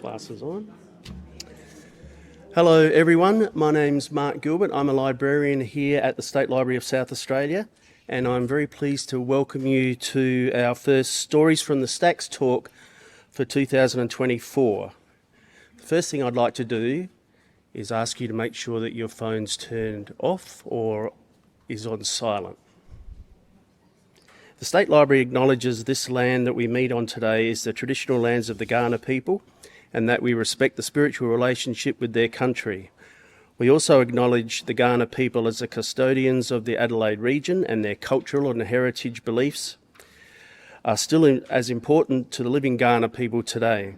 Glasses on. Hello everyone, my name's Mark Gilbert. I'm a librarian here at the State Library of South Australia, and I'm very pleased to welcome you to our first Stories from the Stacks talk for 2024. The first thing I'd like to do is ask you to make sure that your phone's turned off or is on silent. The State Library acknowledges this land that we meet on today is the traditional lands of the Kaurna people, and that we respect the spiritual relationship with their country. We also acknowledge the Kaurna people as the custodians of the Adelaide region, and their cultural and heritage beliefs are still as important to the living Kaurna people today.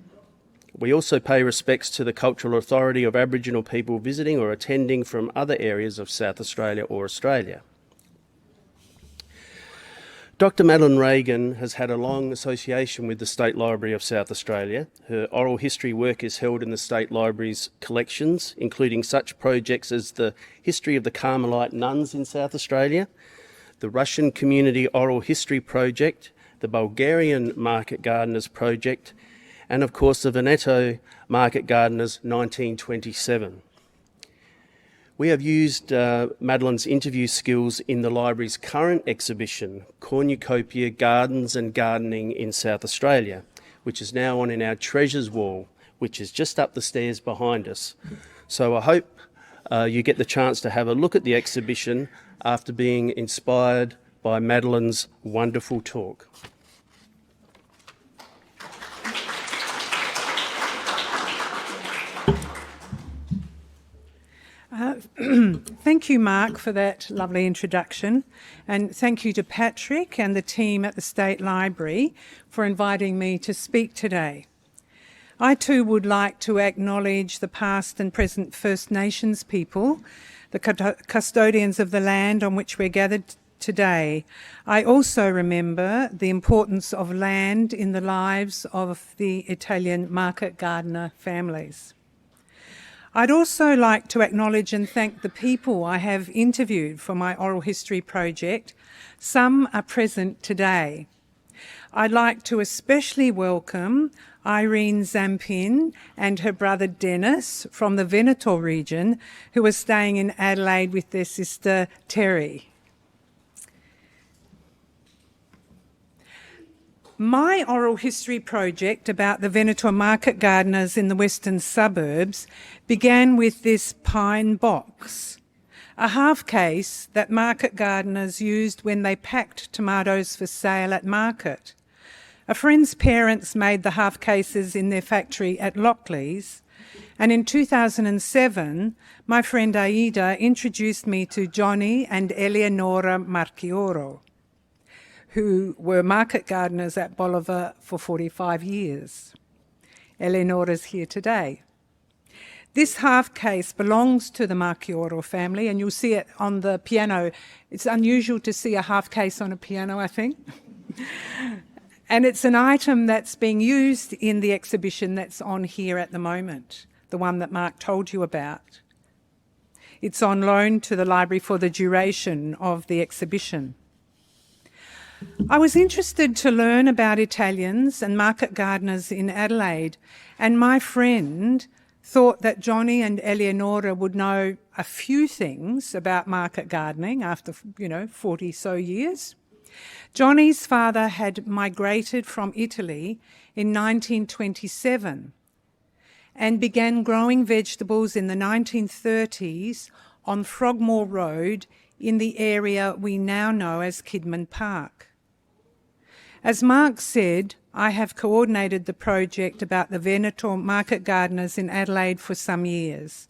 We also pay respects to the cultural authority of Aboriginal people visiting or attending from other areas of South Australia or Australia. Dr. Madeleine Regan has had a long association with the State Library of South Australia. Her oral history work is held in the State Library's collections, including such projects as the History of the Carmelite Nuns in South Australia, the Russian Community Oral History Project, the Bulgarian Market Gardeners Project, and of course the Veneto Market Gardeners 1927. We have used Madeleine's interview skills in the library's current exhibition, Cornucopia Gardens and Gardening in South Australia, which is now on in our Treasures Wall, which is just up the stairs behind us. So I hope you get the chance to have a look at the exhibition after being inspired by Madeleine's wonderful talk. Thank you, Mark, for that lovely introduction, and thank you to Patrick and the team at the State Library for inviting me to speak today. I too would like to acknowledge the past and present First Nations people, the custodians of the land on which we're gathered today. I also remember the importance of land in the lives of the Italian market gardener families. I'd also like to acknowledge and thank the people I have interviewed for my oral history project. Some are present today. I'd like to especially welcome Irene Zampin and her brother Dennis from the Veneto region, who are staying in Adelaide with their sister Terry. My oral history project about the Veneto market gardeners in the western suburbs began with this pine box, a half case that market gardeners used when they packed tomatoes for sale at market. A friend's parents made the half cases in their factory at Lockleys, and in 2007, my friend Aida introduced me to Johnny and Eleonora Marchioro, who were market gardeners at Bolivar for 45 years. Eleonora's here today. This half case belongs to the Marchioro family, and you'll see it on the piano. It's unusual to see a half case on a piano, I think. And it's an item that's being used in the exhibition that's on here at the moment, the one that Mark told you about. It's on loan to the library for the duration of the exhibition. I was interested to learn about Italians and market gardeners in Adelaide, and my friend thought that Johnny and Eleonora would know a few things about market gardening after, 40 so years. Johnny's father had migrated from Italy in 1927 and began growing vegetables in the 1930s on Frogmore Road in the area we now know as Kidman Park. As Mark said, I have coordinated the project about the Veneto market gardeners in Adelaide for some years.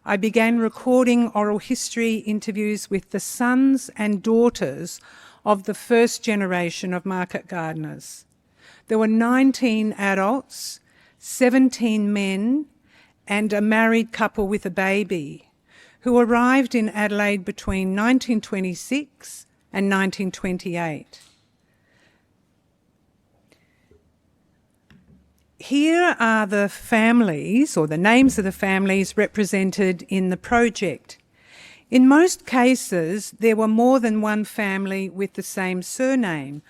I began recording oral history interviews with the sons and daughters of the first generation of market gardeners. There were 19 adults, 17 men, and a married couple with a baby who arrived in Adelaide between 1926 and 1928. Here are the families, or the names of the families, represented in the project. In most cases, there were more than one family with the same surname.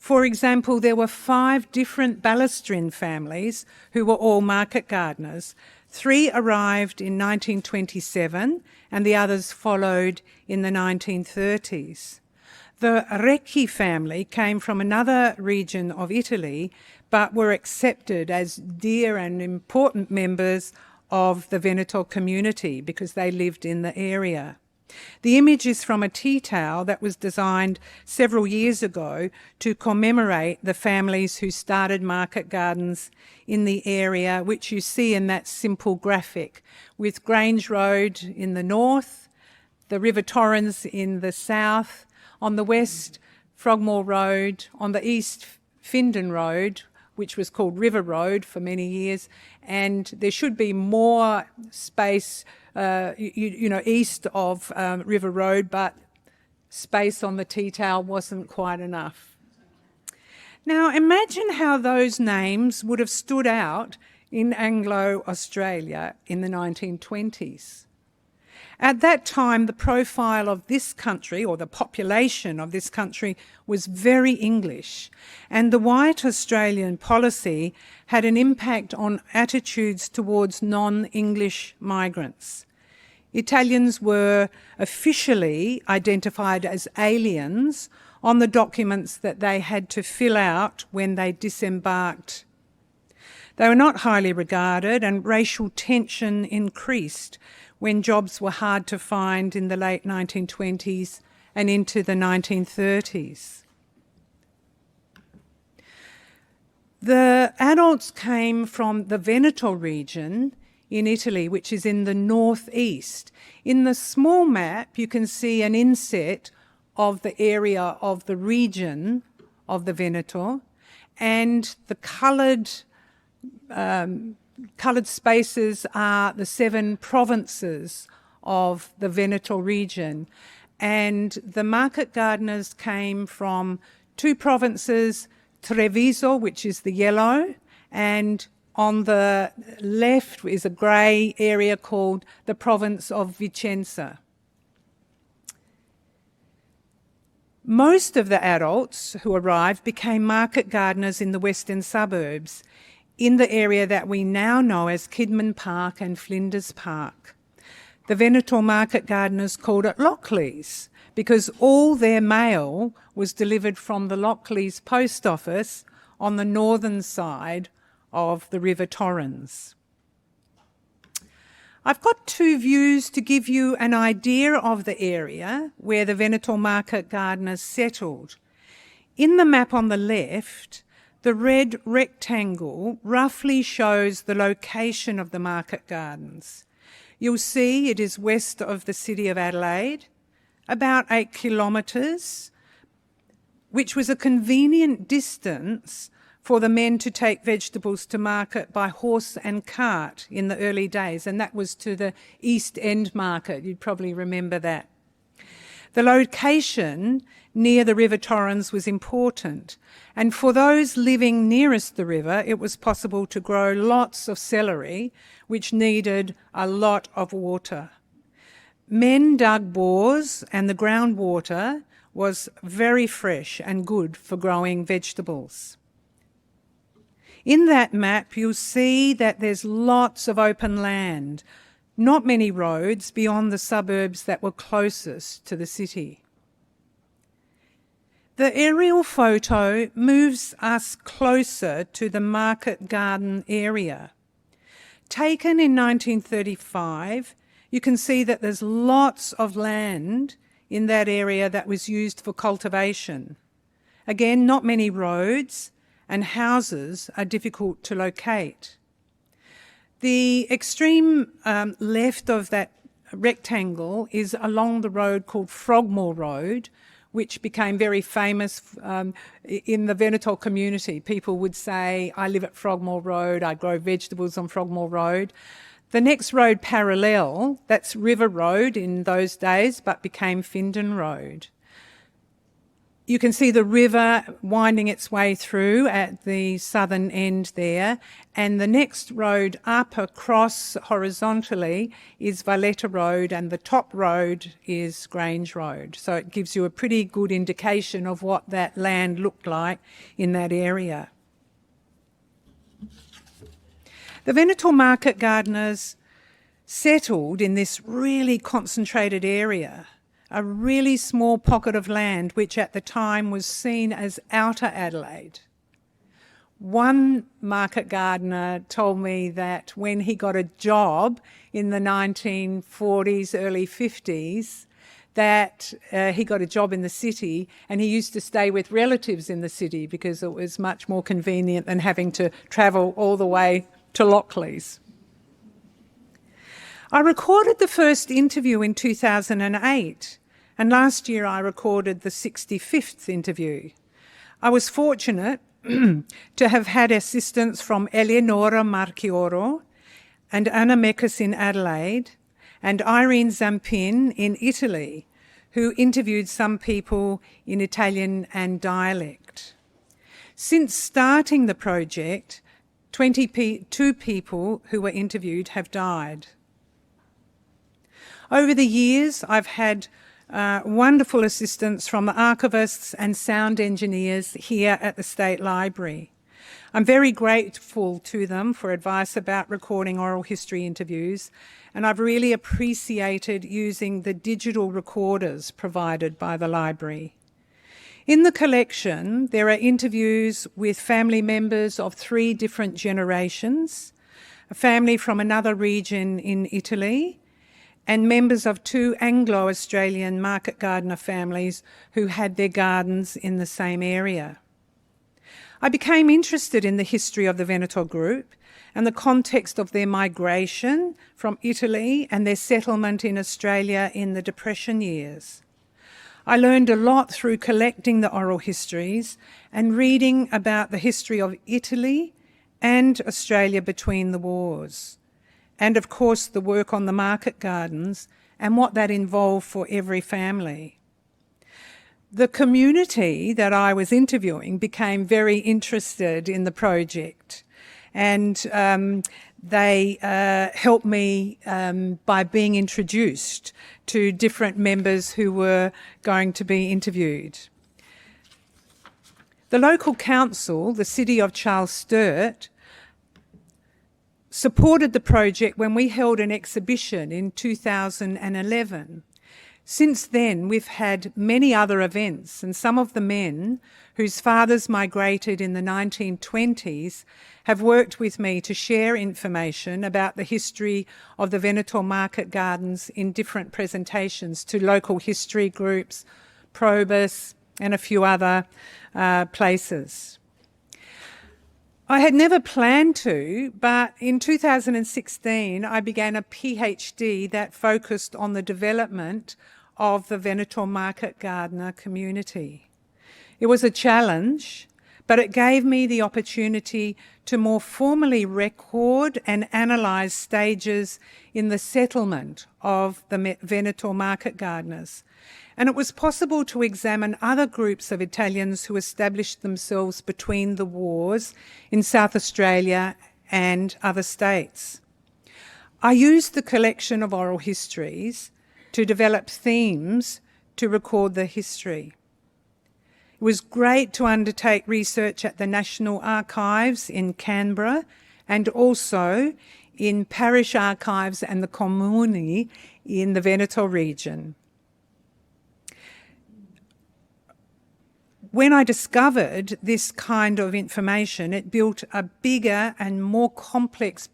For example, there were 5 different Balestrin families who were all market gardeners. 3 arrived in 1927 and the others followed in the 1930s. The Recchi family came from another region of Italy but were accepted as dear and important members of the Veneto community because they lived in the area. The image is from a tea towel that was designed several years ago to commemorate the families who started market gardens in the area, which you see in that simple graphic, with Grange Road in the north, the River Torrens in the south, on the west, Frogmore Road, on the east, Findon Road, which was called River Road for many years, and there should be more space east of River Road, but space on the tea towel wasn't quite enough. Now imagine how those names would have stood out in Anglo-Australia in the 1920s. At that time, the profile of this country, or the population of this country, was very English, and the white Australian policy had an impact on attitudes towards non-English migrants. Italians were officially identified as aliens on the documents that they had to fill out when they disembarked. They were not highly regarded, and racial tension increased when jobs were hard to find in the late 1920s and into the 1930s. The adults came from the Veneto region in Italy, which is in the northeast. In the small map, you can see an inset of the area of the region of the Veneto, and the coloured spaces are the 7 provinces of the Veneto region. And the market gardeners came from 2 provinces, Treviso, which is the yellow, and on the left is a grey area called the province of Vicenza. Most of the adults who arrived became market gardeners in the western suburbs, in the area that we now know as Kidman Park and Flinders Park. The Veneto market gardeners called it Lockleys because all their mail was delivered from the Lockleys post office on the northern side of the River Torrens. I've got 2 views to give you an idea of the area where the Veneto market gardeners settled. In the map on the left, the red rectangle roughly shows the location of the market gardens. You'll see it is west of the city of Adelaide, about 8 kilometres, which was a convenient distance for the men to take vegetables to market by horse and cart in the early days, and that was to the East End market. You'd probably remember that. The location near the River Torrens was important, and for those living nearest the river, it was possible to grow lots of celery, which needed a lot of water. Men dug bores, and the groundwater was very fresh and good for growing vegetables. In that map, you'll see that there's lots of open land, not many roads beyond the suburbs that were closest to the city. The aerial photo moves us closer to the market garden area. Taken in 1935, you can see that there's lots of land in that area that was used for cultivation. Again, not many roads, and houses are difficult to locate. The extreme left of that rectangle is along the road called Frogmore Road, which became very famous in the Veneto community. People would say, I live at Frogmore Road, I grow vegetables on Frogmore Road. The next road parallel, that's River Road in those days, but became Findon Road. You can see the river winding its way through at the southern end there, and the next road up across horizontally is Valletta Road, and the top road is Grange Road. So it gives you a pretty good indication of what that land looked like in that area. The Veneto market gardeners settled in this really concentrated area, a really small pocket of land which at the time was seen as outer Adelaide. One market gardener told me that when he got a job in the 1940s, early 50s, that he got a job in the city and he used to stay with relatives in the city because it was much more convenient than having to travel all the way to Lockleys. I recorded the first interview in 2008, and last year I recorded the 65th interview. I was fortunate to have had assistance from Eleonora Marchioro and Anna Mekas in Adelaide and Irene Zampin in Italy, who interviewed some people in Italian and dialect. Since starting the project, 22 people who were interviewed have died. Over the years, I've had wonderful assistance from the archivists and sound engineers here at the State Library. I'm very grateful to them for advice about recording oral history interviews, and I've really appreciated using the digital recorders provided by the library. In the collection, there are interviews with family members of 3 different generations, a family from another region in Italy, and members of 2 Anglo-Australian market gardener families who had their gardens in the same area. I became interested in the history of the Veneto group and the context of their migration from Italy and their settlement in Australia in the Depression years. I learned a lot through collecting the oral histories and reading about the history of Italy and Australia between the wars, and of course the work on the market gardens and what that involved for every family. The community that I was interviewing became very interested in the project, and they helped me by being introduced to different members who were going to be interviewed. The local council, the City of Charles Sturt, supported the project when we held an exhibition in 2011. Since then, we've had many other events, and some of the men whose fathers migrated in the 1920s have worked with me to share information about the history of the Veneto market gardens in different presentations to local history groups, Probus, and a few other places. I had never planned to, but in 2016 I began a PhD that focused on the development of the Veneto market gardener community. It was a challenge, but it gave me the opportunity to more formally record and analyse stages in the settlement of the Veneto market gardeners. And it was possible to examine other groups of Italians who established themselves between the wars in South Australia and other states. I used the collection of oral histories to develop themes to record the history. It was great to undertake research at the National Archives in Canberra and also in parish archives and the comuni in the Veneto region. When I discovered this kind of information, it built a bigger and more complex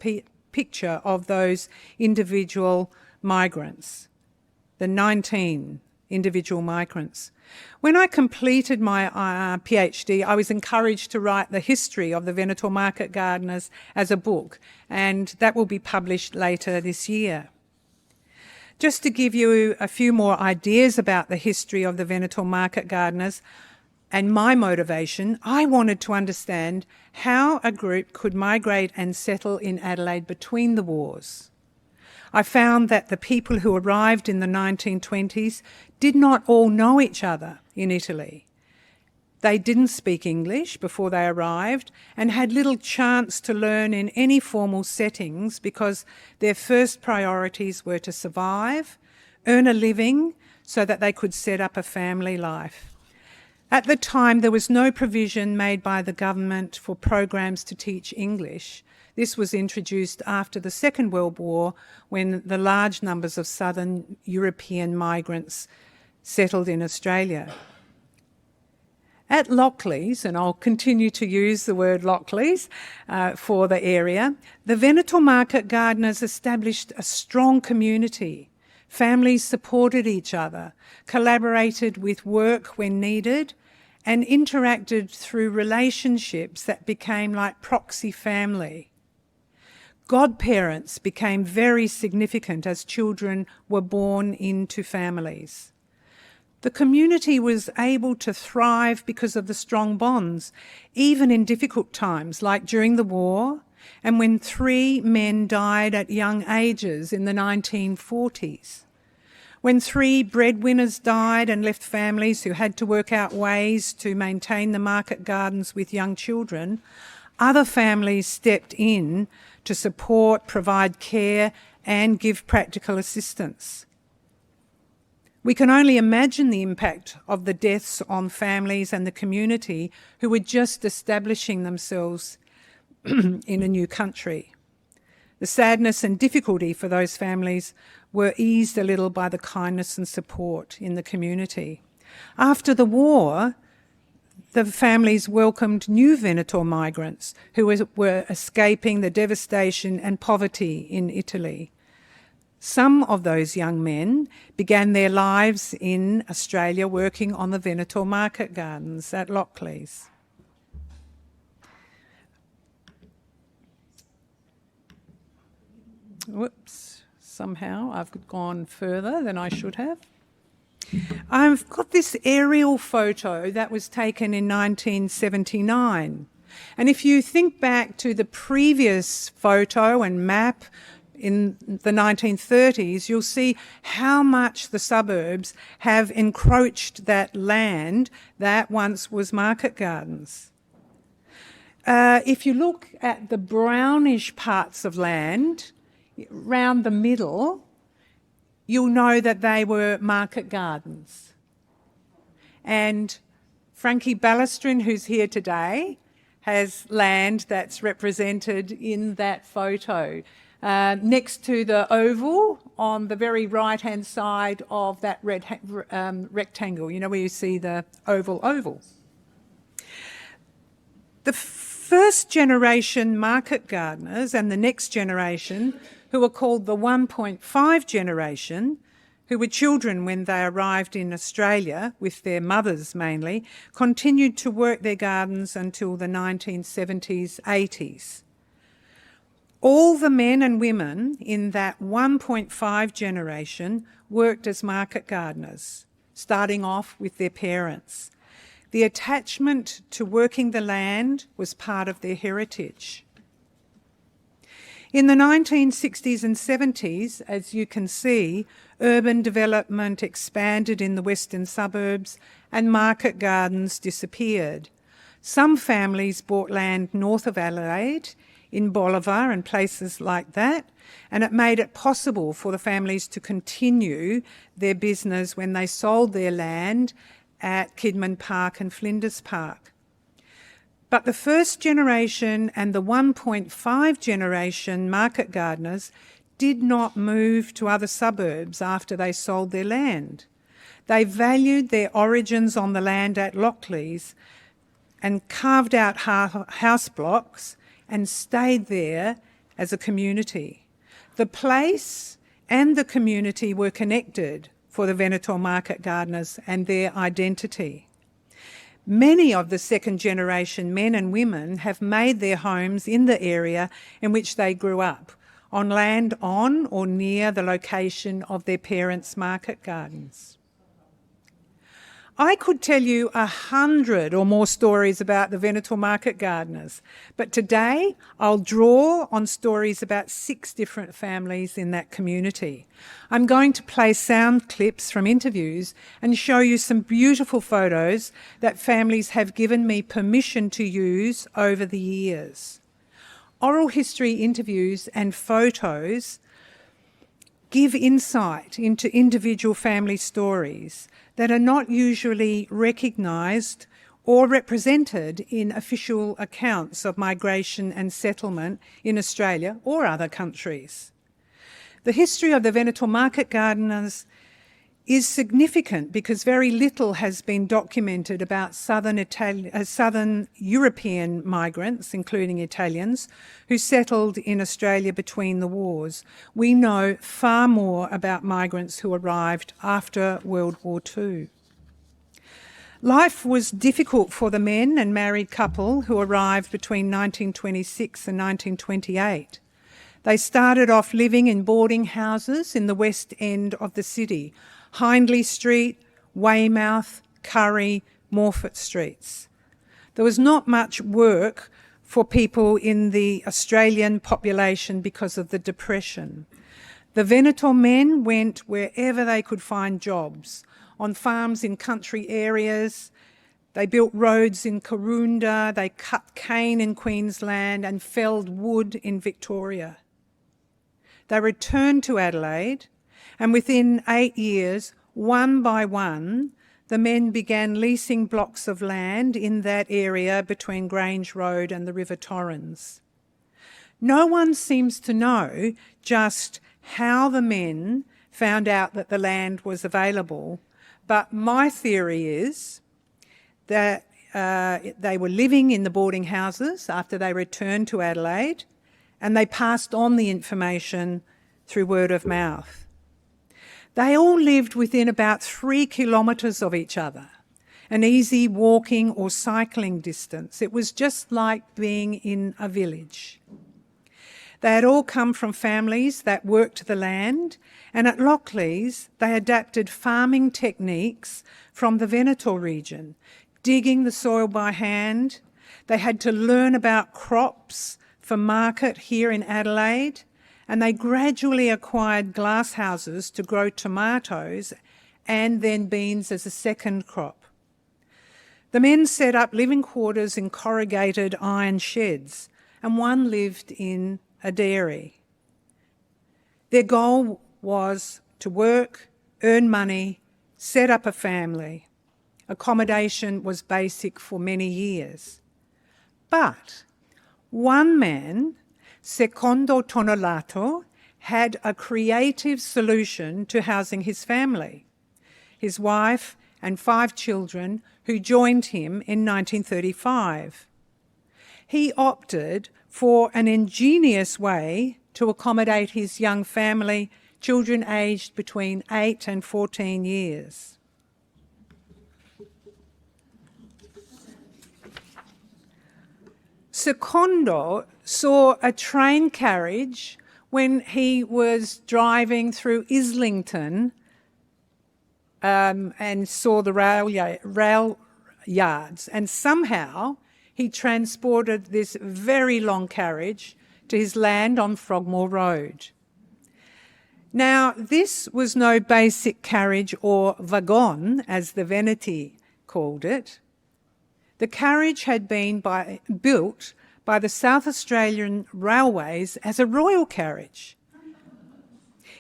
picture of those individual migrants, the 19 individual migrants. When I completed my PhD, I was encouraged to write the history of the Veneto market gardeners as a book, and that will be published later this year. Just to give you a few more ideas about the history of the Veneto market gardeners, and my motivation, I wanted to understand how a group could migrate and settle in Adelaide between the wars. I found that the people who arrived in the 1920s did not all know each other in Italy, They didn't speak English before they arrived and had little chance to learn in any formal settings because their first priorities were to survive, earn a living so that they could set up a family life. At the time, there was no provision made by the government for programs to teach English. This was introduced after the Second World War when the large numbers of southern European migrants settled in Australia. At Lockleys, and I'll continue to use the word Lockleys for the area, the Veneto market gardeners established a strong community. Families supported each other, collaborated with work when needed, and interacted through relationships that became like proxy family. Godparents became very significant as children were born into families. The community was able to thrive because of the strong bonds, even in difficult times, like during the war, and when 3 men died at young ages in the 1940s. When 3 breadwinners died and left families who had to work out ways to maintain the market gardens with young children, other families stepped in to support, provide care, and give practical assistance. We can only imagine the impact of the deaths on families and the community who were just establishing themselves in a new country. The sadness and difficulty for those families were eased a little by the kindness and support in the community. After the war, the families welcomed new Veneto migrants who were escaping the devastation and poverty in Italy. Some of those young men began their lives in Australia working on the Veneto market gardens at Lockleys. Whoops, somehow I've gone further than I should have. I've got this aerial photo that was taken in 1979. And if you think back to the previous photo and map in the 1930s, you'll see how much the suburbs have encroached that land that once was market gardens. If you look at the brownish parts of land round the middle, you'll know that they were market gardens. And Frankie Ballastrin, who's here today, has land that's represented in that photo. Next to the oval on the very right-hand side of that red rectangle, you know, where you see the oval. The first generation market gardeners and the next generation, who are called the 1.5 generation, who were children when they arrived in Australia, with their mothers mainly, continued to work their gardens until the 1970s, 80s. All the men and women in that 1.5 generation worked as market gardeners, starting off with their parents. The attachment to working the land was part of their heritage. In the 1960s and 70s, as you can see, urban development expanded in the western suburbs and market gardens disappeared. Some families bought land north of Adelaide, in Bolivar and places like that, and it made it possible for the families to continue their business when they sold their land at Kidman Park and Flinders Park. But the first generation and the 1.5 generation market gardeners did not move to other suburbs after they sold their land. They valued their origins on the land at Lockleys and carved out house blocks and stayed there as a community. The place and the community were connected for the Veneto market gardeners and their identity. Many of the second generation men and women have made their homes in the area in which they grew up, on land on or near the location of their parents' market gardens. I could tell you 100 or more stories about the Veneto market gardeners, but today I'll draw on stories about 6 different families in that community. I'm going to play sound clips from interviews and show you some beautiful photos that families have given me permission to use over the years. Oral history interviews and photos give insight into individual family stories that are not usually recognised or represented in official accounts of migration and settlement in Australia or other countries. The history of the Veneto market gardeners is significant because very little has been documented about southern European migrants, including Italians, who settled in Australia between the wars. We know far more about migrants who arrived after World War II. Life was difficult for the men and married couple who arrived between 1926 and 1928. They started off living in boarding houses in the west end of the city, Hindley Street, Weymouth, Curry, Morphett Streets. There was not much work for people in the Australian population because of the Depression. The Veneto men went wherever they could find jobs, on farms in country areas. They built roads in Karoonda, they cut cane in Queensland and felled wood in Victoria. They returned to Adelaide, and within 8 years, one by one, the men began leasing blocks of land in that area between Grange Road and the River Torrens. No one seems to know just how the men found out that the land was available, but my theory is that they were living in the boarding houses after they returned to Adelaide, and they passed on the information through word of mouth. They all lived within about 3 kilometres of each other, an easy walking or cycling distance. It was just like being in a village. They had all come from families that worked the land, and at Lockleys they adapted farming techniques from the Veneto region, digging the soil by hand. They had to learn about crops for market here in Adelaide, and they gradually acquired glass houses to grow tomatoes and then beans as a second crop. The men set up living quarters in corrugated iron sheds, and one lived in a dairy. Their goal was to work, earn money, set up a family. Accommodation was basic for many years. But one man, Secondo Tonolato, had a creative solution to housing his family. His wife and 5 children who joined him in 1935. He opted for an ingenious way to accommodate his young family, children aged between 8 and 14 years. Secondo saw a train carriage when he was driving through Islington and saw the rail yards, and somehow he transported this very long carriage to his land on Frogmore Road. Now, this was no basic carriage or wagon, as the Veneti called it. The carriage had been built by the South Australian Railways as a royal carriage.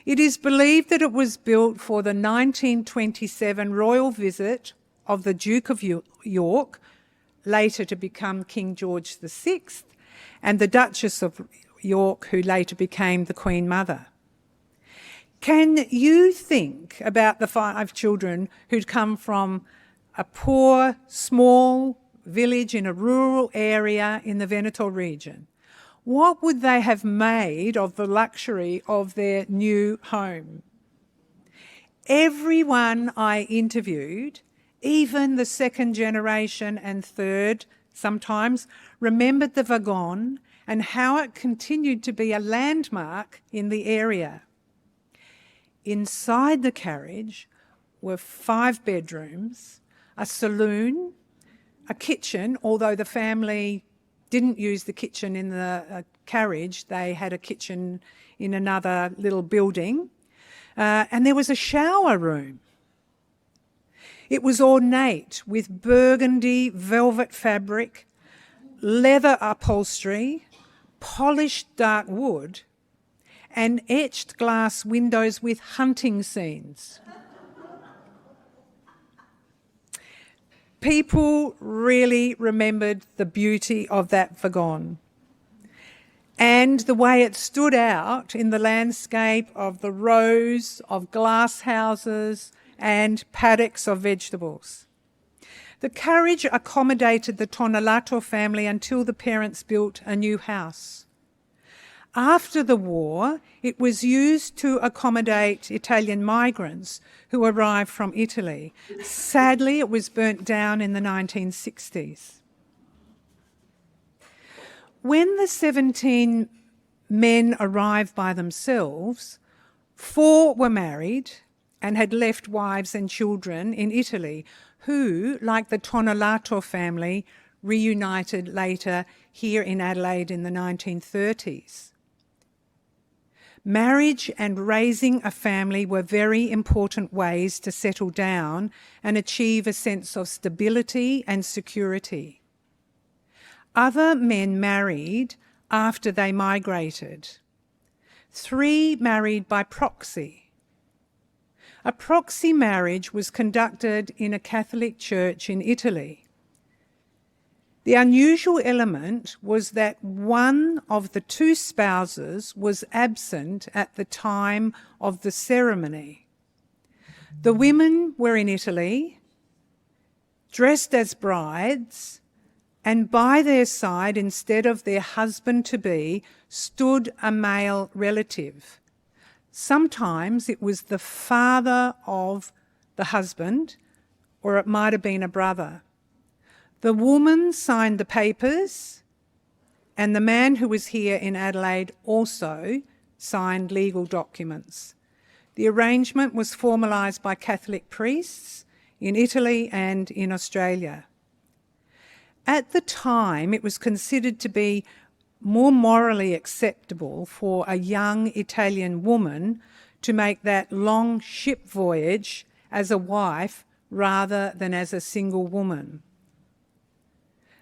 It is believed that it was built for the 1927 royal visit of the Duke of York, later to become King George VI, and the Duchess of York, who later became the Queen Mother. Can you think about the 5 children who'd come from a poor, small village in a rural area in the Veneto region? What would they have made of the luxury of their new home? Everyone I interviewed, even the second generation and third sometimes, remembered the wagon and how it continued to be a landmark in the area. Inside the carriage were 5 bedrooms, a saloon, a kitchen, although the family didn't use the kitchen in the carriage, they had a kitchen in another little building, and there was a shower room. It was ornate with burgundy velvet fabric, leather upholstery, polished dark wood, and etched glass windows with hunting scenes. People really remembered the beauty of that wagon and the way it stood out in the landscape of the rows of glass houses and paddocks of vegetables. The carriage accommodated the Tonelato family until the parents built a new house. After the war, it was used to accommodate Italian migrants who arrived from Italy. Sadly, it was burnt down in the 1960s. When the 17 men arrived by themselves, 4 were married and had left wives and children in Italy, who, like the Tonelato family, reunited later here in Adelaide in the 1930s. Marriage and raising a family were very important ways to settle down and achieve a sense of stability and security. Other men married after they migrated. 3 married by proxy. A proxy marriage was conducted in a Catholic church in Italy. The unusual element was that one of the 2 spouses was absent at the time of the ceremony. The women were in Italy, dressed as brides, and by their side, instead of their husband-to-be, stood a male relative. Sometimes it was the father of the husband, or it might have been a brother. The woman signed the papers, and the man who was here in Adelaide also signed legal documents. The arrangement was formalised by Catholic priests in Italy and in Australia. At the time, it was considered to be more morally acceptable for a young Italian woman to make that long ship voyage as a wife rather than as a single woman.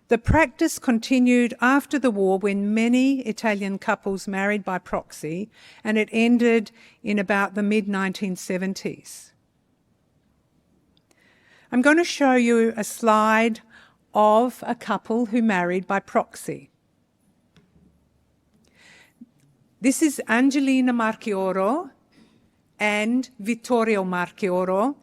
The practice continued after the war when many Italian couples married by proxy, and it ended in about the mid-1970s. I'm going to show you a slide of a couple who married by proxy. This is Angelina Marchioro and Vittorio Marchioro.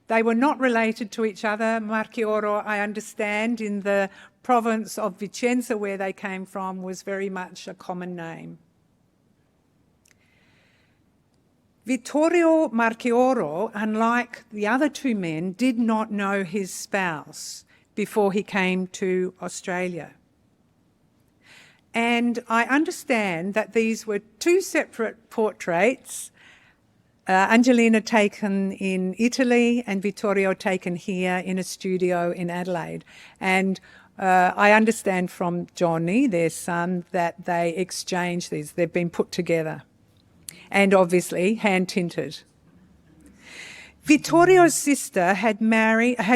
They were not related to each other. Marchioro, I understand, in the province of Vicenza, where they came from, was very much a common name. Vittorio Marchioro, unlike the other 2 men, did not know his spouse before he came to Australia. And I understand that these were 2 separate portraits, Angelina taken in Italy and Vittorio taken here in a studio in Adelaide. And I understand from Johnny, their son, that they exchanged these. They've been put together and obviously hand-tinted. Vittorio's sister had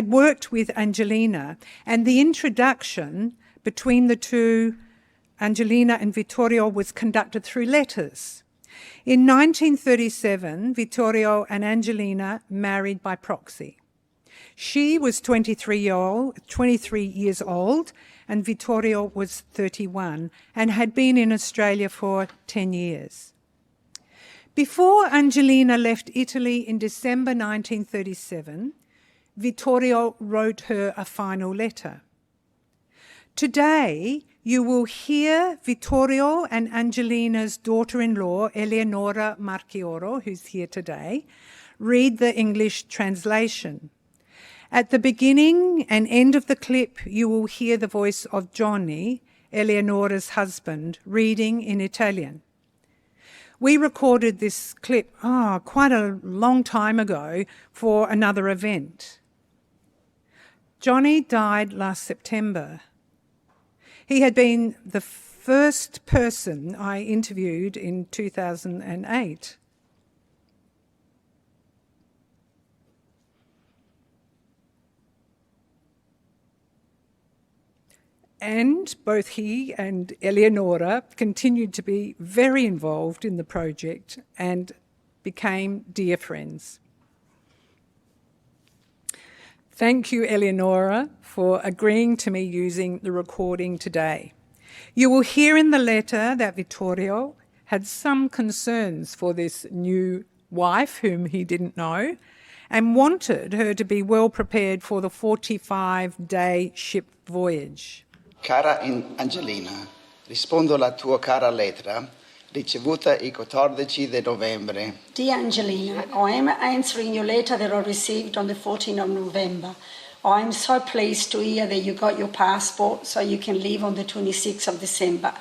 worked with Angelina, and the introduction between the 2, Angelina and Vittorio, was conducted through letters. In 1937, Vittorio and Angelina married by proxy. She was 23 years old and Vittorio was 31 and had been in Australia for 10 years. Before Angelina left Italy in December 1937, Vittorio wrote her a final letter. Today, you will hear Vittorio and Angelina's daughter-in-law, Eleonora Marchioro, who's here today, read the English translation. At the beginning and end of the clip, you will hear the voice of Johnny, Eleonora's husband, reading in Italian. We recorded this clip quite a long time ago for another event. Johnny died last September. He had been the first person I interviewed in 2008. And both he and Eleonora continued to be very involved in the project and became dear friends. Thank you, Eleonora, for agreeing to me using the recording today. You will hear in the letter that Vittorio had some concerns for this new wife whom he didn't know and wanted her to be well prepared for the 45-day ship voyage. Cara Angelina, rispondo alla tua cara lettera ricevuta il 14 di novembre. Dear Angelina, I am answering your letter that I received on the 14th of November. I am so pleased to hear that you got your passport so you can leave on the 26th of December.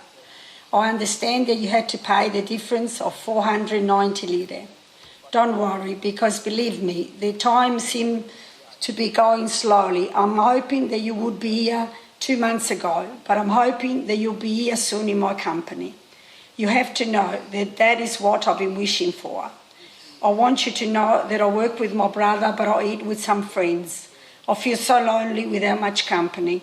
I understand that you had to pay the difference of 490 lire. Don't worry, because believe me, the time seems to be going slowly. I'm hoping that you would be here 2 months ago, but I'm hoping that you'll be here soon in my company. You have to know that that is what I've been wishing for. I want you to know that I work with my brother, but I eat with some friends. I feel so lonely without much company.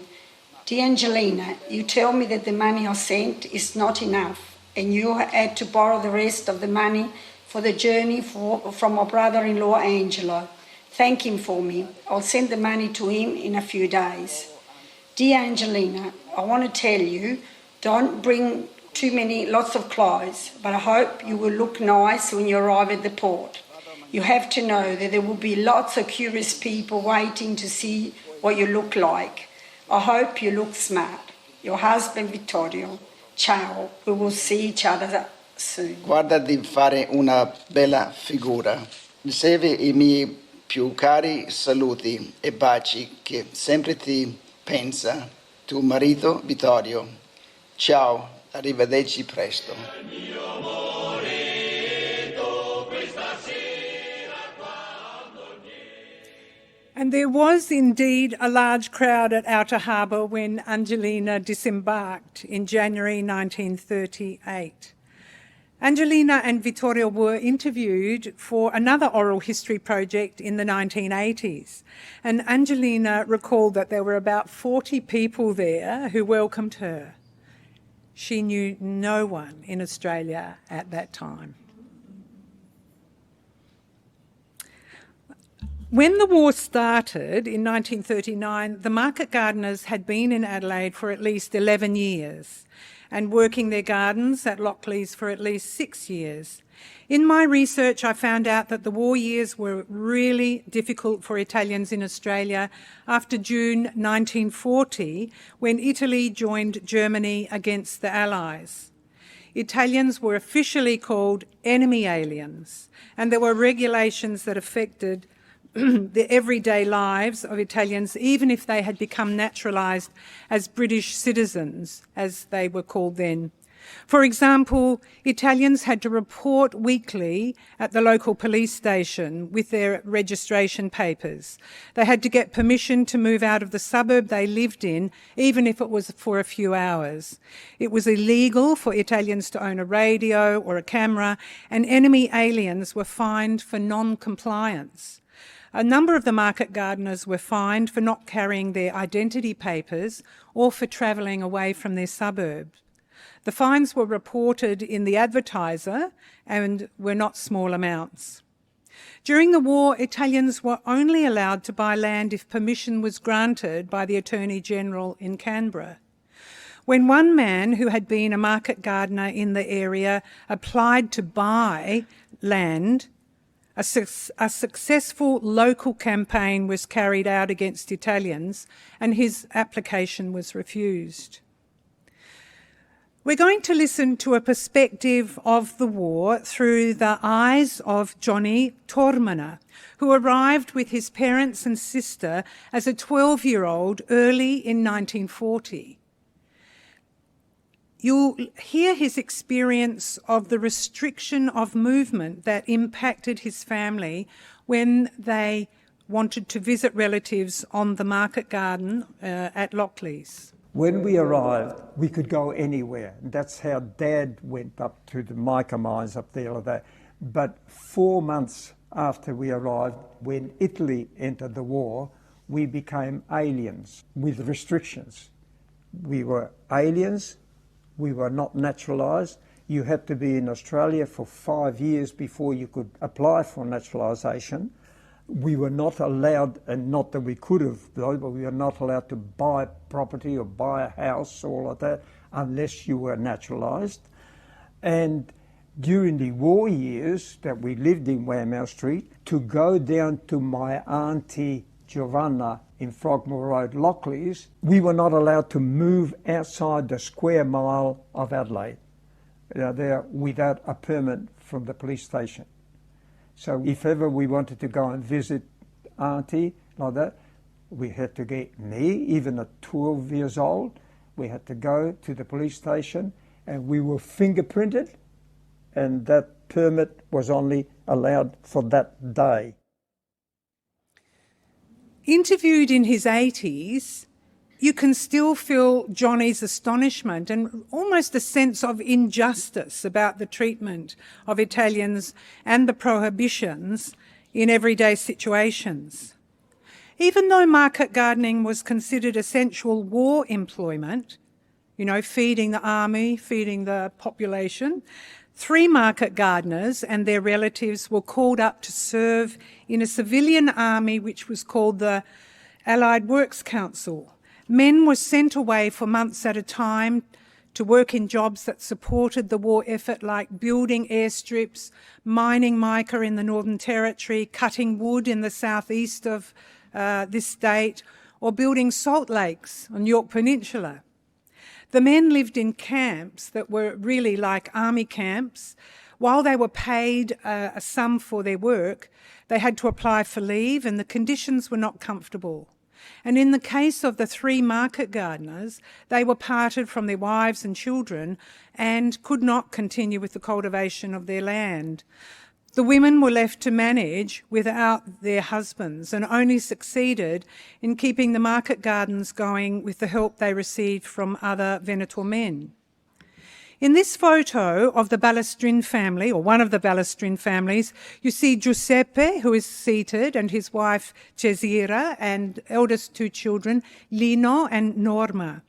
Dear Angelina, you tell me that the money I sent is not enough, and you had to borrow the rest of the money for the journey from my brother-in-law, Angelo. Thank him for me. I'll send the money to him in a few days. Dear Angelina, I want to tell you, don't bring lots of clothes, but I hope you will look nice when you arrive at the port. You have to know that there will be lots of curious people waiting to see what you look like. I hope you look smart. Your husband Vittorio. Ciao, we will see each other soon. Guarda di fare una bella figura. Ricevi I miei più cari saluti e baci che sempre ti pensa tuo marito Vittorio. Ciao, arrivederci presto. And there was indeed a large crowd at Outer Harbour when Angelina disembarked in January 1938. Angelina and Vittorio were interviewed for another oral history project in the 1980s, and Angelina recalled that there were about 40 people there who welcomed her. She knew no one in Australia at that time. When the war started in 1939, the market gardeners had been in Adelaide for at least 11 years and working their gardens at Lockleys for at least 6 years. In my research, I found out that the war years were really difficult for Italians in Australia after June 1940, when Italy joined Germany against the Allies. Italians were officially called enemy aliens, and there were regulations that affected the everyday lives of Italians, even if they had become naturalised as British citizens, as they were called then. For example, Italians had to report weekly at the local police station with their registration papers. They had to get permission to move out of the suburb they lived in, even if it was for a few hours. It was illegal for Italians to own a radio or a camera, and enemy aliens were fined for non-compliance. A number of the market gardeners were fined for not carrying their identity papers or for travelling away from their suburb. The fines were reported in the Advertiser and were not small amounts. During the war, Italians were only allowed to buy land if permission was granted by the Attorney General in Canberra. When one man who had been a market gardener in the area applied to buy land, a successful local campaign was carried out against Italians, and his application was refused. We're going to listen to a perspective of the war through the eyes of Johnny Tormana, who arrived with his parents and sister as a 12-year-old early in 1940. You'll hear his experience of the restriction of movement that impacted his family when they wanted to visit relatives on the market garden at Lockleys. When we arrived, we could go anywhere. That's how Dad went up to the mica mines up there like that. But 4 months after we arrived, when Italy entered the war, we became aliens with restrictions. We were aliens, we were not naturalised. You had to be in Australia for 5 years before you could apply for naturalisation. We were not allowed, and not that we could have, though, but we were not allowed to buy property or buy a house or all of that unless you were naturalised. And during the war years that we lived in Waymouth Street, to go down to my auntie Giovanna in Frogmore Road, Lockleys, we were not allowed to move outside the square mile of Adelaide, there without a permit from the police station. So if ever we wanted to go and visit auntie like that, we had to get me, even at 12 years old, we had to go to the police station and we were fingerprinted, and that permit was only allowed for that day. Interviewed in his 80s, you can still feel Johnny's astonishment and almost a sense of injustice about the treatment of Italians and the prohibitions in everyday situations. Even though market gardening was considered essential war employment, feeding the army, feeding the population, 3 market gardeners and their relatives were called up to serve in a civilian army which was called the Allied Works Council. Men were sent away for months at a time to work in jobs that supported the war effort, like building airstrips, mining mica in the Northern Territory, cutting wood in the southeast of this state, or building salt lakes on York Peninsula. The men lived in camps that were really like army camps. While they were paid a sum for their work, they had to apply for leave, and the conditions were not comfortable. And in the case of the 3 market gardeners, they were parted from their wives and children and could not continue with the cultivation of their land. The women were left to manage without their husbands and only succeeded in keeping the market gardens going with the help they received from other Veneto men. In this photo of the Balestrin family, or one of the Balestrin families, you see Giuseppe, who is seated, and his wife Cesira, and eldest 2 children, Lino and Norma.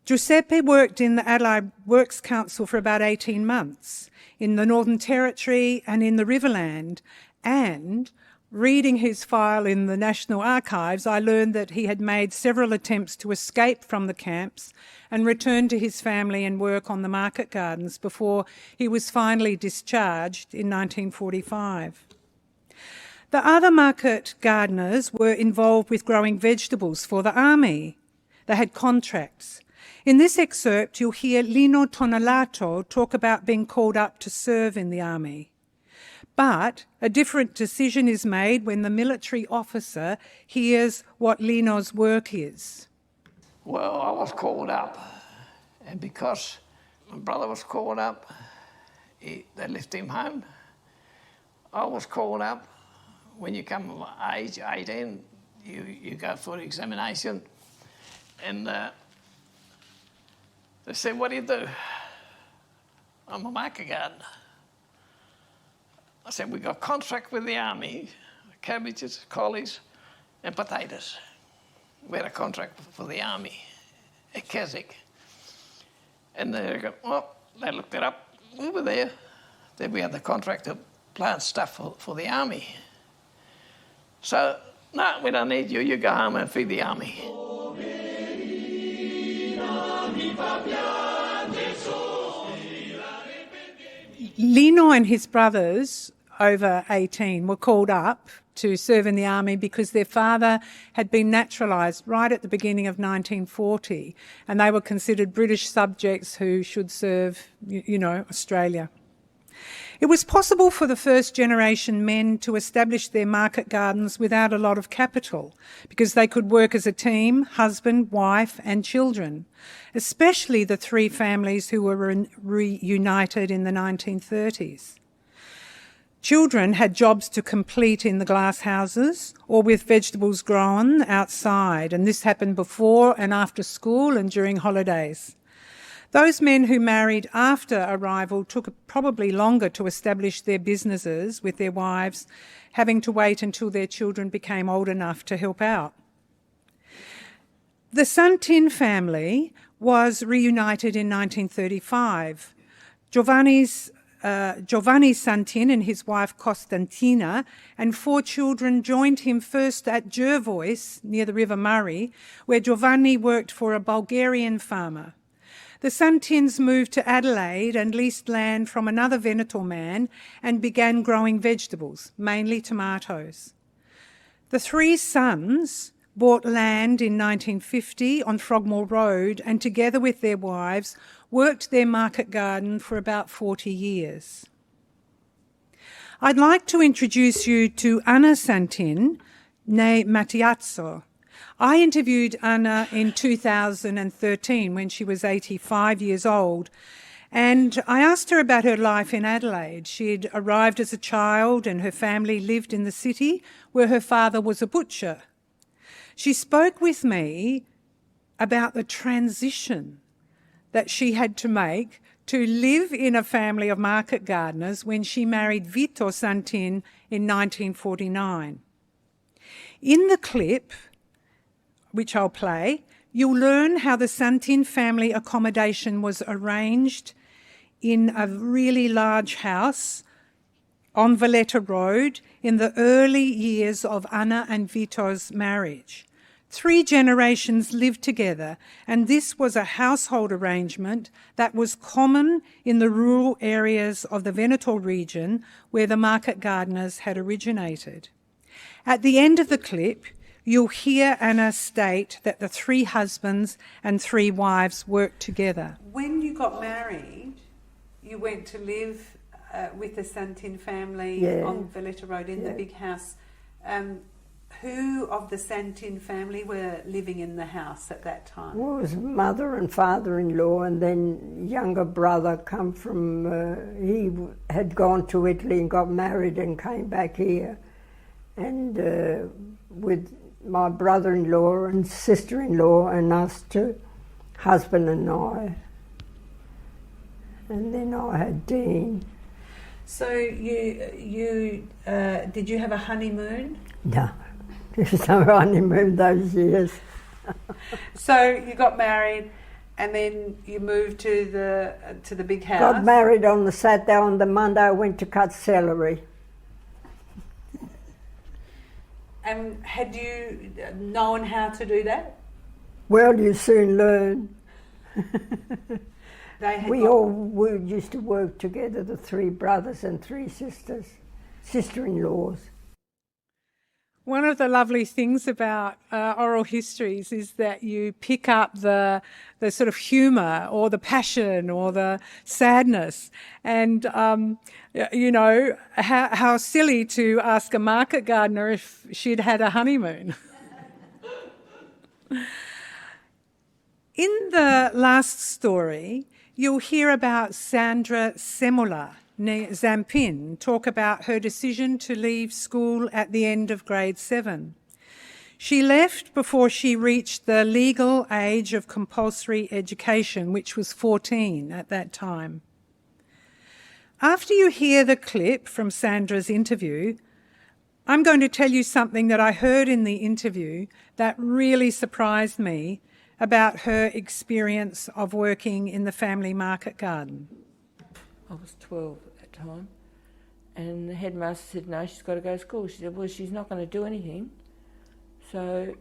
Giuseppe worked in the Adelaide Works Council for about 18 months, in the Northern Territory and in the Riverland, and reading his file in the National Archives, I learned that he had made several attempts to escape from the camps and return to his family and work on the market gardens before he was finally discharged in 1945. The other market gardeners were involved with growing vegetables for the army. They had contracts. In this excerpt, you'll hear Lino Tonelato talk about being called up to serve in the army. But a different decision is made when the military officer hears what Lino's work is. Well, I was called up, and because my brother was called up, they left him home. I was called up. When you come of age 18, you go for the examination, and they said, "What do you do?" "I'm a market gardener." I said, "We got contract with the army, cabbages, collies, and potatoes. We had a contract for the army at Keswick." And they go, well, they looked it up. We were there. Then we had the contract to plant stuff for the army. So, no, we don't need you. You go home and feed the army. Lino and his brothers, over 18, were called up to serve in the army because their father had been naturalised right at the beginning of 1940, and they were considered British subjects who should serve, Australia. It was possible for the first generation men to establish their market gardens without a lot of capital because they could work as a team, husband, wife and children, especially the 3 families who were reunited in the 1930s. Children had jobs to complete in the glass houses or with vegetables grown outside, and this happened before and after school and during holidays. Those men who married after arrival took probably longer to establish their businesses with their wives, having to wait until their children became old enough to help out. The Santin family was reunited in 1935. Giovanni Santin and his wife Costantina and 4 children joined him first at Jervois, near the River Murray, where Giovanni worked for a Bulgarian farmer. The Santins moved to Adelaide and leased land from another Veneto man and began growing vegetables, mainly tomatoes. The 3 sons bought land in 1950 on Frogmore Road and together with their wives worked their market garden for about 40 years. I'd like to introduce you to Anna Santin, née Mattiazzo. I interviewed Anna in 2013 when she was 85 years old, and I asked her about her life in Adelaide. She'd arrived as a child and her family lived in the city where her father was a butcher. She spoke with me about the transition that she had to make to live in a family of market gardeners when she married Vito Santin in 1949. In the clip, which I'll play, you'll learn how the Santin family accommodation was arranged in a really large house on Veneto Road in the early years of Anna and Vito's marriage. 3 generations lived together, and this was a household arrangement that was common in the rural areas of the Veneto region where the market gardeners had originated. At the end of the clip, you'll hear Anna state that the 3 husbands and 3 wives worked together. When you got married, you went to live with the Santin family on Veneto Road in the big house. Who of the Santin family were living in the house at that time? Well, it was mother and father-in-law, and then younger brother come from, he had gone to Italy and got married and came back here. And with my brother-in-law and sister-in-law and us 2, husband and I. And then I had Dean. So you did you have a honeymoon? No, there was no honeymoon those years. So you got married, and then you moved to the big house. Got married on the Saturday. On the Monday, I went to cut celery. And had you known how to do that? Well, you soon learn. We used to work together, the 3 brothers and 3 sisters, sister-in-laws. One of the lovely things about oral histories is that you pick up the sort of humour or the passion or the sadness. And, you know, how silly to ask a market gardener if she'd had a honeymoon. In the last story, you'll hear about Sandra Semola, née Zampin, talk about her decision to leave school at the end of grade 7. She left before she reached the legal age of compulsory education, which was 14 at that time. After you hear the clip from Sandra's interview, I'm going to tell you something that I heard in the interview that really surprised me about her experience of working in the family market garden. I was 12 at that time, and the headmaster said, no, she's got to go to school. She said, well, she's not going to do anything. So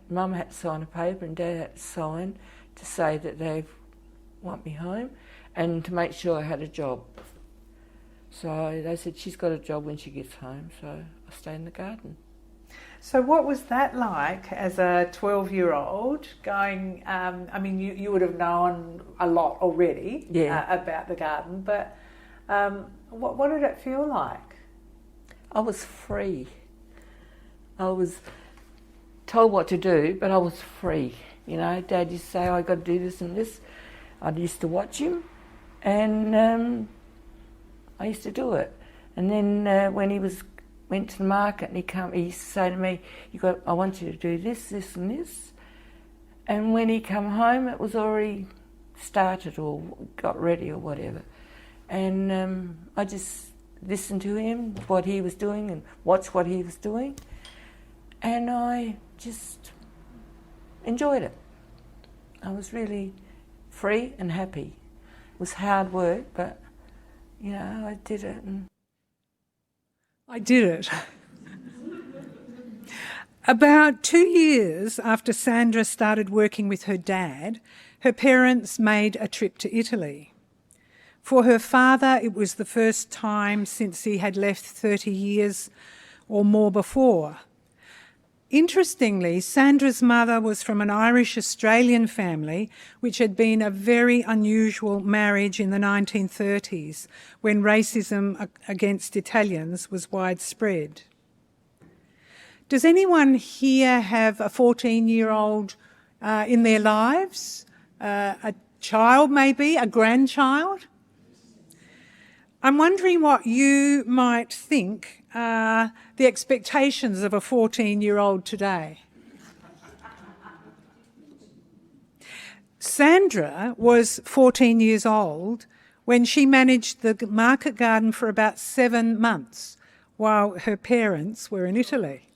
Mum had to sign a paper and Dad had to sign to say that they want me home and to make sure I had a job. So they said, she's got a job when she gets home, so I stayed in the garden. So what was that like as a 12-year-old going, I mean, you would have known a lot already about the garden, but what did it feel like? I was free. I was told what to do, but I was free. You know, Dad used to say, I've got to do this and this. I used to watch him, and I used to do it. And then when he went to the market and he used to say to me, I want you to do this, this and this. And when he come home, it was already started or got ready or whatever. And I just listened to him, what he was doing and watched what he was doing. And I just enjoyed it. I was really free and happy. It was hard work, but, I did it. And I did it. About 2 years after Sandra started working with her dad, her parents made a trip to Italy. For her father, it was the first time since he had left 30 years or more before. Interestingly, Sandra's mother was from an Irish-Australian family, which had been a very unusual marriage in the 1930s, when racism against Italians was widespread. Does anyone here have a 14-year-old in their lives? A child maybe, a grandchild? I'm wondering what you might think are the expectations of a 14-year-old today. Sandra was 14 years old when she managed the market garden for about 7 months while her parents were in Italy.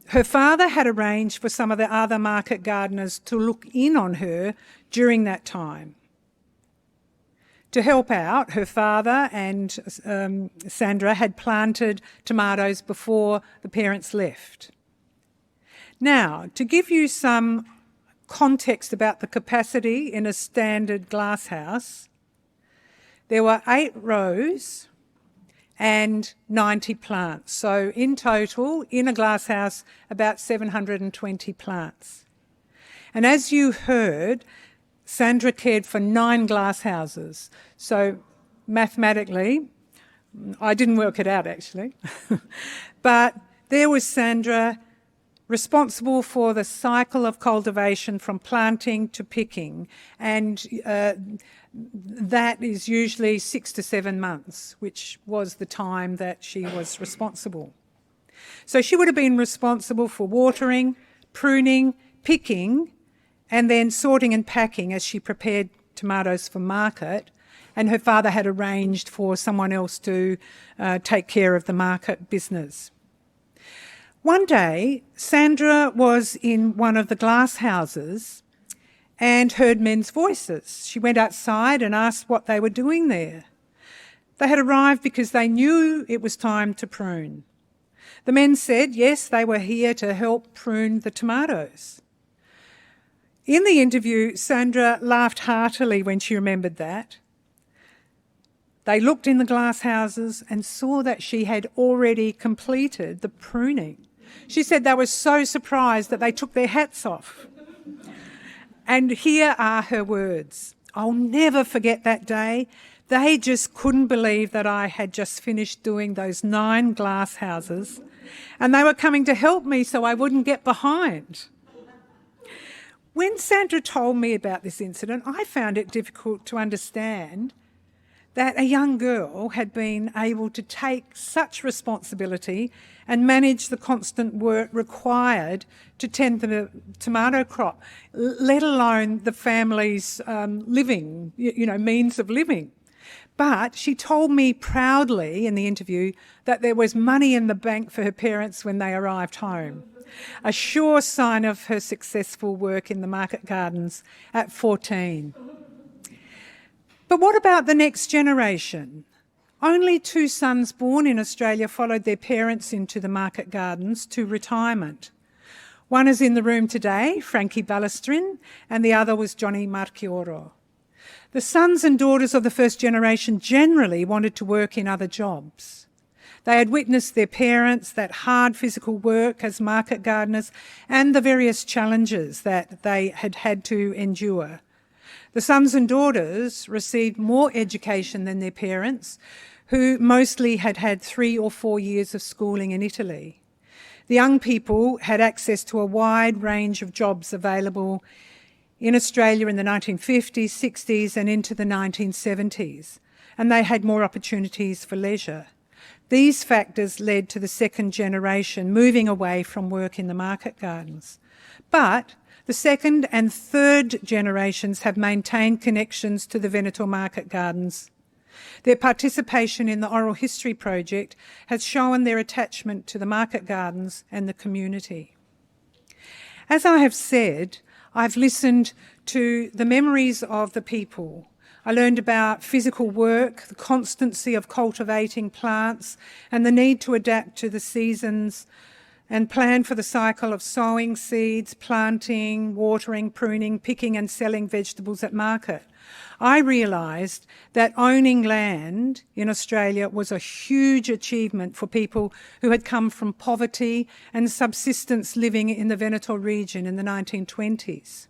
Her father had arranged for some of the other market gardeners to look in on her during that time. To help out, her father and Sandra had planted tomatoes before the parents left. Now, to give you some context about the capacity in a standard glasshouse, there were 8 rows and 90 plants. So in total, in a glasshouse, about 720 plants. And as you heard, Sandra cared for 9 glasshouses. So mathematically, I didn't work it out actually, but there was Sandra responsible for the cycle of cultivation from planting to picking, and that is usually 6 to 7 months, which was the time that she was responsible. So she would have been responsible for watering, pruning, picking, and then sorting and packing as she prepared tomatoes for market, and her father had arranged for someone else to take care of the market business. One day, Sandra was in one of the glass houses and heard men's voices. She went outside and asked what they were doing there. They had arrived because they knew it was time to prune. The men said, yes, they were here to help prune the tomatoes. In the interview, Sandra laughed heartily when she remembered that. They looked in the glass houses and saw that she had already completed the pruning. She said they were so surprised that they took their hats off. And here are her words. I'll never forget that day. They just couldn't believe that I had just finished doing those 9 glass houses, and they were coming to help me so I wouldn't get behind. When Sandra told me about this incident, I found it difficult to understand that a young girl had been able to take such responsibility and manage the constant work required to tend the tomato crop, let alone the family's living, means of living. But she told me proudly in the interview that there was money in the bank for her parents when they arrived home, a sure sign of her successful work in the market gardens at 14. But what about the next generation? Only 2 sons born in Australia followed their parents into the market gardens to retirement. One is in the room today, Frankie Ballestrin, and the other was Johnny Marchioro. The sons and daughters of the first generation generally wanted to work in other jobs. They had witnessed their parents, that hard physical work as market gardeners, and the various challenges that they had had to endure. The sons and daughters received more education than their parents, who mostly had had 3 or 4 years of schooling in Italy. The young people had access to a wide range of jobs available in Australia in the 1950s, 60s and into the 1970s. and they had more opportunities for leisure. These factors led to the second generation moving away from work in the market gardens. But the second and third generations have maintained connections to the Veneto market gardens. Their participation in the Oral History Project has shown their attachment to the market gardens and the community. As I have said, I've listened to the memories of the people. I learned about physical work, the constancy of cultivating plants, and the need to adapt to the seasons and plan for the cycle of sowing seeds, planting, watering, pruning, picking and selling vegetables at market. I realised that owning land in Australia was a huge achievement for people who had come from poverty and subsistence living in the Veneto region in the 1920s.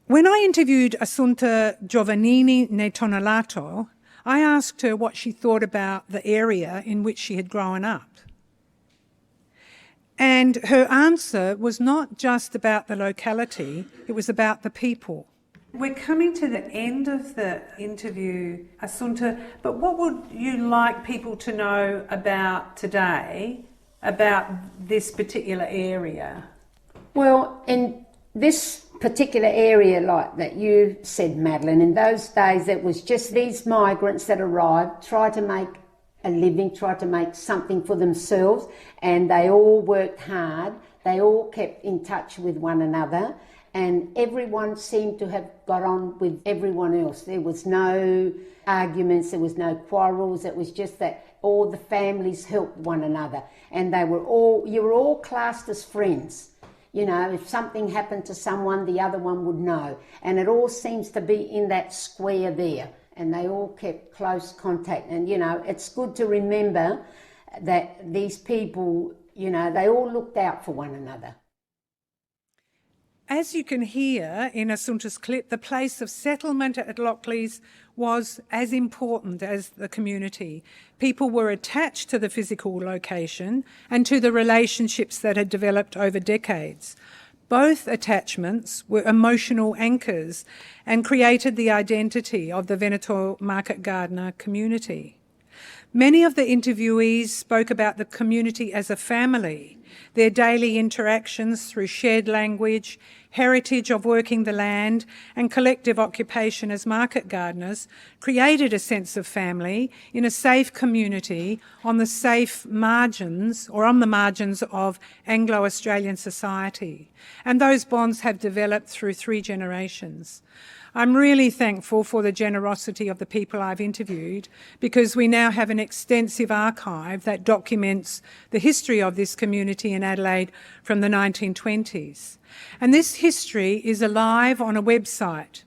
When I interviewed Assunta Giovannini Netonalato, I asked her what she thought about the area in which she had grown up. And her answer was not just about the locality, it was about the people. We're coming to the end of the interview, Assunta, but what would you like people to know about today, about this particular area? Well, in this particular area, like that you said, Madeleine, in those days it was just these migrants that arrived, tried to make a living, tried to make something for themselves, and they all worked hard. They all kept in touch with one another, and everyone seemed to have got on with everyone else. There was no arguments, there was no quarrels. It was just that all the families helped one another, and you were all classed as friends. You know, if something happened to someone, the other one would know. And it all seems to be in that square there. And they all kept close contact. And, you know, it's good to remember that these people, you know, they all looked out for one another. As you can hear in Assunta's clip, the place of settlement at Lockleys was as important as the community. People were attached to the physical location and to the relationships that had developed over decades. Both attachments were emotional anchors and created the identity of the Veneto market gardener community. Many of the interviewees spoke about the community as a family, their daily interactions through shared language, heritage of working the land and collective occupation as market gardeners created a sense of family in a safe community on the safe margins or on the margins of Anglo-Australian society. And those bonds have developed through 3 generations. I'm really thankful for the generosity of the people I've interviewed because we now have an extensive archive that documents the history of this community in Adelaide from the 1920s. And this history is alive on a website.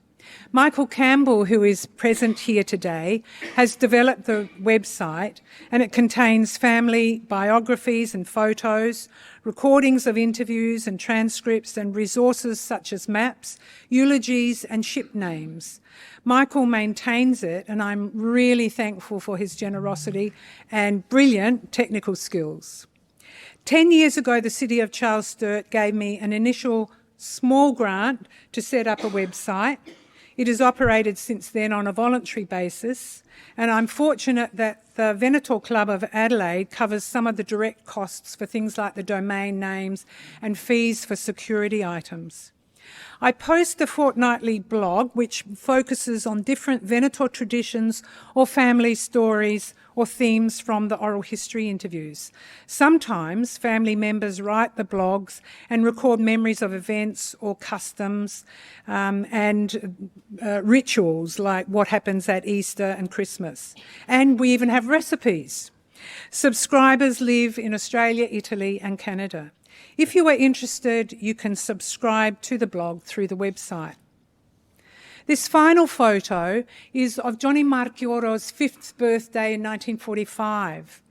Michael Campbell, who is present here today, has developed the website, and it contains family biographies and photos, recordings of interviews and transcripts and resources such as maps, eulogies and ship names. Michael maintains it, and I'm really thankful for his generosity and brilliant technical skills. 10 years ago, the City of Charles Sturt gave me an initial small grant to set up a website. It has operated since then on a voluntary basis, and I'm fortunate that the Veneto Club of Adelaide covers some of the direct costs for things like the domain names and fees for security items. I post a fortnightly blog which focuses on different Veneto traditions or family stories or themes from the oral history interviews. Sometimes family members write the blogs and record memories of events or customs and rituals like what happens at Easter and Christmas. And we even have recipes. Subscribers live in Australia, Italy and Canada. If you are interested, you can subscribe to the blog through the website. This final photo is of Johnny Marchioro's 5th birthday in 1945.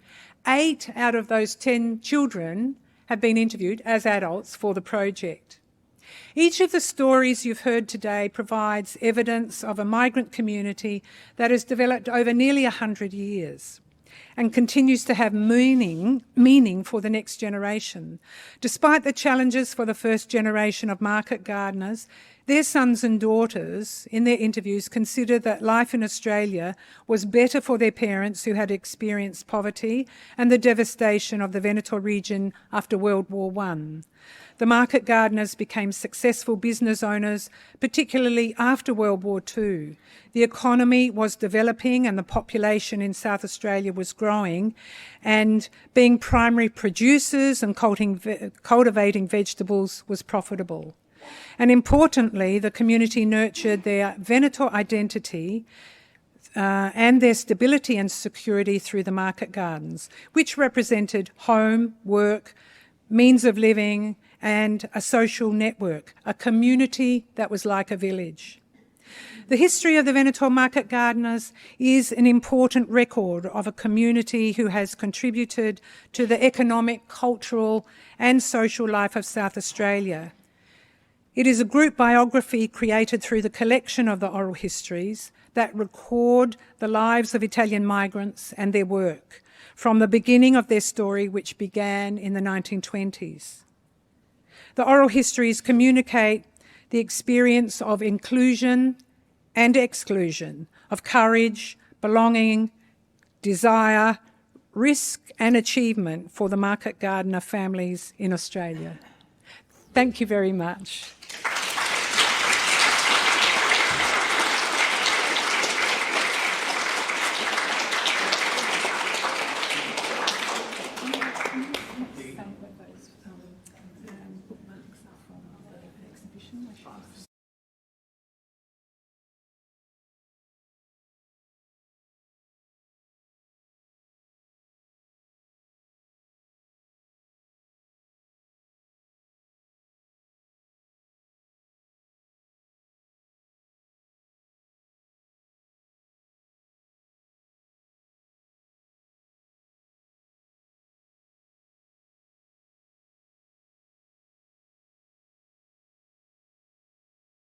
8 out of those 10 children have been interviewed as adults for the project. Each of the stories you've heard today provides evidence of a migrant community that has developed over nearly 100 years. And continues to have meaning for the next generation. Despite the challenges for the first generation of market gardeners, Their sons and daughters, in their interviews, considered that life in Australia was better for their parents who had experienced poverty and the devastation of the Veneto region after World War I. The market gardeners became successful business owners, particularly after World War II. The economy was developing and the population in South Australia was growing, and being primary producers and cultivating vegetables was profitable. And importantly, the community nurtured their Veneto identity and their stability and security through the market gardens, which represented home, work, means of living, and a social network, a community that was like a village. The history of the Veneto market gardeners is an important record of a community who has contributed to the economic, cultural, and social life of South Australia. It is a group biography created through the collection of the oral histories that record the lives of Italian migrants and their work from the beginning of their story, which began in the 1920s. The oral histories communicate the experience of inclusion and exclusion, of courage, belonging, desire, risk and achievement for the market gardener families in Australia. Thank you very much.